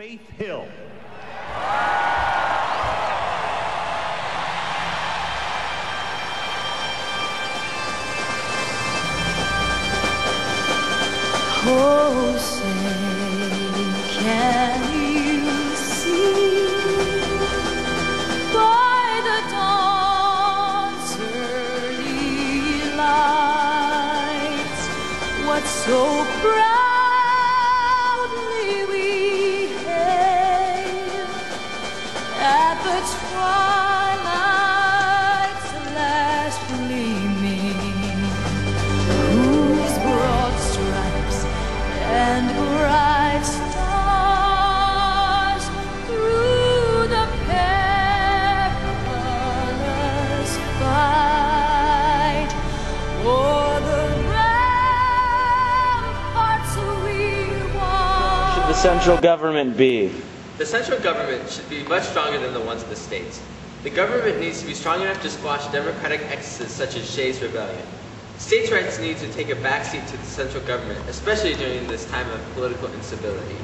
Faith Hill. Oh, say, can you see by the dawn's early lights what so proudly we hailed at the twilight's last gleaming, whose broad stripes and bright stars through the perilous fight o'er the ramparts we watched. Should the central government be? The central government should be much stronger than the ones of the states. The government needs to be strong enough to squash democratic excesses such as Shays' Rebellion. States' rights need to take a backseat to the central government, especially during this time of political instability.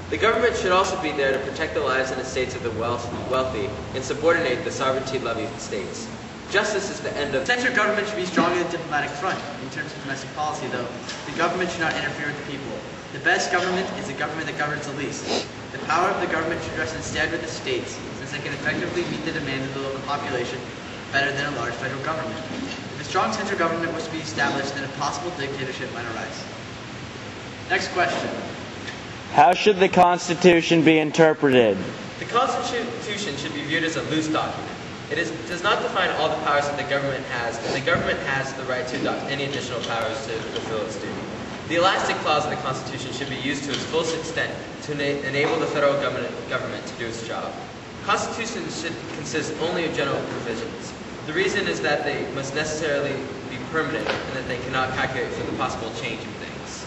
The government should also be there to protect the lives and estates of the wealthy and subordinate the sovereignty levy of the states. Justice is the end of... The central government should be stronger than the diplomatic front. In terms of domestic policy, though, the government should not interfere with the people. The best government is the government that governs the least. The power of the government should rest instead with the states, since they can effectively meet the demands of the local population better than a large federal government. If a strong central government was to be established, then a possible dictatorship might arise. Next question. How should the Constitution be interpreted? The Constitution should be viewed as a loose document. It does not define all the powers that the government has, and the government has the right to adopt any additional powers to fulfill its duty. The elastic clause of the Constitution should be used to its fullest extent to enable the federal government to do its job. The Constitution should consist only of general provisions. The reason is that they must necessarily be permanent and that they cannot calculate for the possible change in things.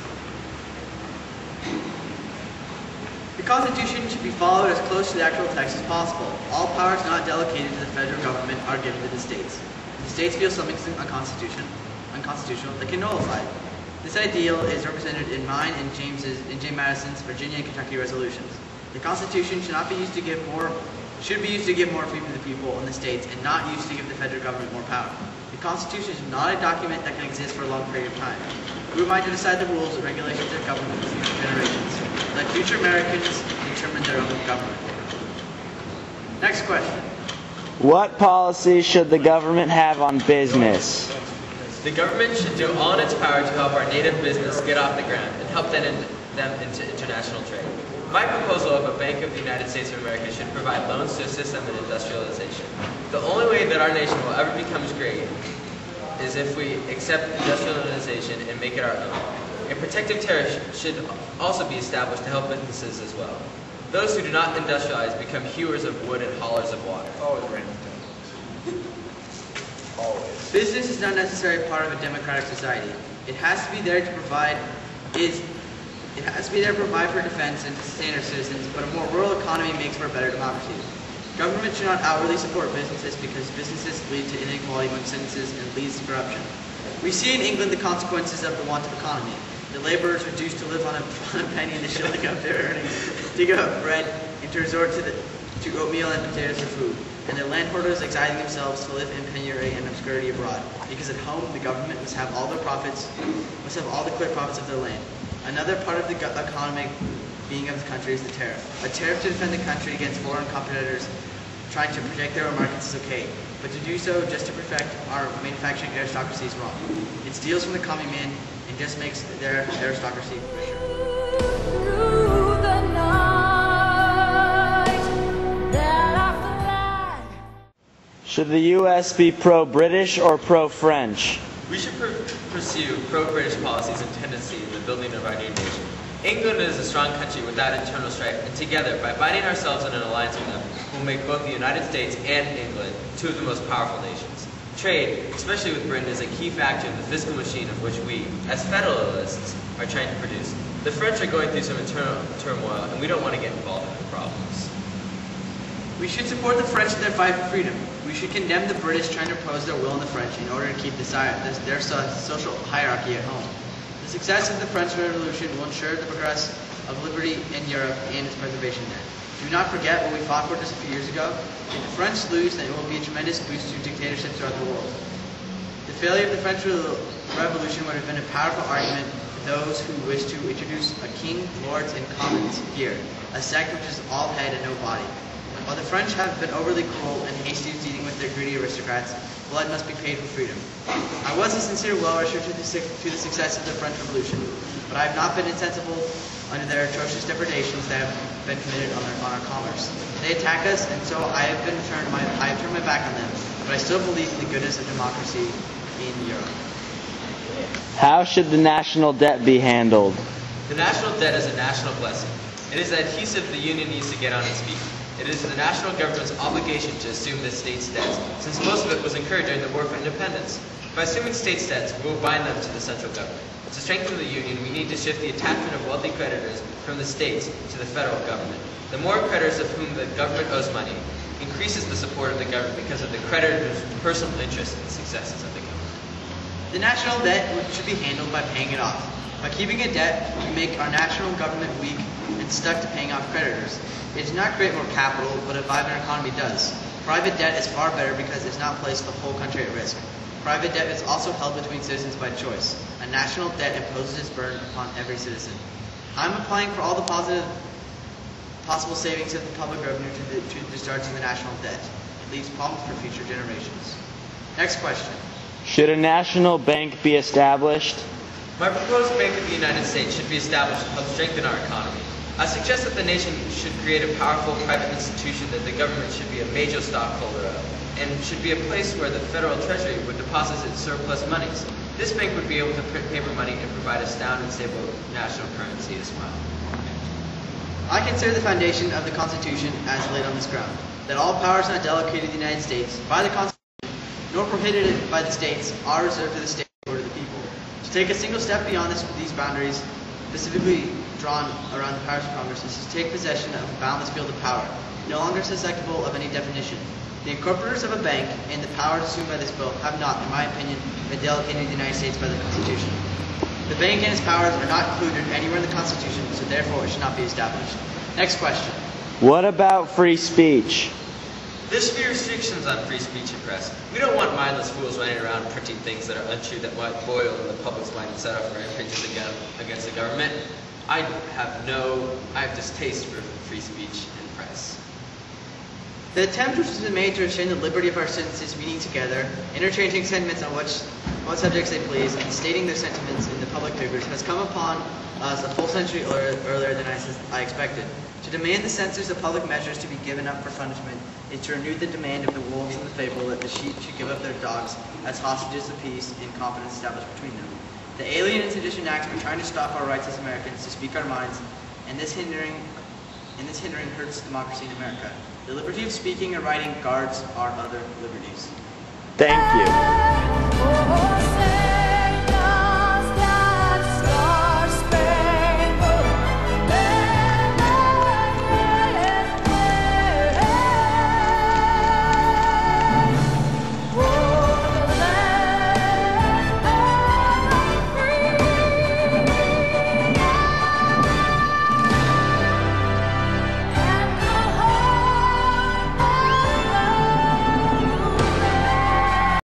The Constitution should be followed as close to the actual text as possible. All powers not delegated to the federal government are given to the states. If the states feel something is unconstitutional, they can nullify it. This ideal is represented in mine and James Madison's Virginia and Kentucky resolutions. The Constitution should be used to give more freedom to the people in the states and not used to give the federal government more power. The Constitution is not a document that can exist for a long period of time. Who am I to decide the rules and regulations of government for future generations? Let future Americans determine their own government. Next question. What policy should the government have on business? The government should do all in its power to help our native business get off the ground and help them into international trade. My proposal of a Bank of the United States of America should provide loans to assist them in industrialization. The only way that our nation will ever become great is if we accept industrialization and make it our own. A protective tariff should also be established to help businesses as well. Those who do not industrialize become hewers of wood and haulers of water. Business is not necessarily part of a democratic society. It has to be there to provide for defense and to sustain our citizens, but a more rural economy makes for a better democracy. Government should not outwardly support businesses because businesses lead to inequality among citizens and leads to corruption. We see in England the consequences of the want of economy. The laborers reduced to live on a penny and the shilling of their earnings, to give up bread, and to resort to oatmeal and potatoes for food. And the landholders exciting themselves to live in penury and obscurity abroad, because at home the government must have all the clear profits of their land. Another part of the economic being of the country is the tariff. A tariff to defend the country against foreign competitors trying to protect their own markets is okay, but to do so just to protect our manufacturing aristocracy is wrong. It steals from the common man and just makes their aristocracy richer. Should the U.S. be pro-British or pro-French? We should pursue pro-British policies and tendencies in the building of our new nation. England is a strong country without internal strife, and together, by binding ourselves in an alliance with them, we'll make both the United States and England two of the most powerful nations. Trade, especially with Britain, is a key factor in the fiscal machine of which we, as federalists, are trying to produce. The French are going through some internal turmoil, and we don't want to get involved in their problems. We should support the French in their fight for freedom. We should condemn the British trying to impose their will on the French in order to keep their social hierarchy at home. The success of the French Revolution will ensure the progress of liberty in Europe and its preservation there. Do not forget what we fought for just a few years ago. If the French lose, then it will be a tremendous boost to dictatorship throughout the world. The failure of the French Revolution would have been a powerful argument for those who wish to introduce a king, lords, and commons here, a sect which is all head and no body. While the French have been overly cruel and hasty in dealing with their greedy aristocrats, blood must be paid for freedom. I was a sincere well-wisher to the success of the French Revolution, but I have not been insensible under their atrocious depredations that have been committed on our commerce. They attack us, and so I have turned my back on them, but I still believe in the goodness of democracy in Europe. How should the national debt be handled? The national debt is a national blessing. It is the adhesive the Union needs to get on its feet. It is the national government's obligation to assume the state's debts, since most of it was incurred during the War for Independence. By assuming states' debts, we will bind them to the central government. To strengthen the Union, we need to shift the attachment of wealthy creditors from the states to the federal government. The more creditors of whom the government owes money increases the support of the government because of the creditors' personal interest in the successes of the government. The national debt should be handled by paying it off. By keeping a debt, we make our national government weak and stuck to paying off creditors. It does not create more capital, but a vibrant economy does. Private debt is far better because it does not place the whole country at risk. Private debt is also held between citizens by choice. A national debt imposes its burden upon every citizen. I'm applying for all the possible savings of the public revenue to discharging the national debt. It leaves problems for future generations. Next question. Should a national bank be established? My proposed Bank of the United States should be established to help strengthen our economy. I suggest that the nation should create a powerful private institution that the government should be a major stockholder of, and should be a place where the federal treasury would deposit its surplus monies. This bank would be able to print paper money and provide a sound and stable national currency as well. I consider the foundation of the Constitution as laid on this ground, that all powers not delegated to the United States by the Constitution, nor prohibited by the states, are reserved to the state or to the people. To take a single step beyond these boundaries, specifically drawn around the powers of Congress, is to take possession of a boundless field of power, no longer susceptible of any definition. The incorporators of a bank and the powers assumed by this bill have not, in my opinion, been delegated to the United States by the Constitution. The bank and its powers are not included anywhere in the Constitution, so therefore it should not be established. Next question. What about free speech? There's few restrictions on free speech and press. We don't want mindless fools running around printing things that are untrue that might boil in the public's mind and set off rampages against the government. I have distaste for free speech and press. The attempt which has been made to restrain the liberty of our citizens meeting together, interchanging sentiments on what subjects they please, and stating their sentiments in the public figures has come upon us a full century earlier than I expected. To demand the censors of public measures to be given up for punishment is to renew the demand of the wolves in the fable that the sheep should give up their dogs as hostages of peace and confidence established between them. The Alien and Sedition Acts are trying to stop our rights as Americans to speak our minds, and this hindering hurts democracy in America. The liberty of speaking and writing guards our other liberties. Thank you. Oh,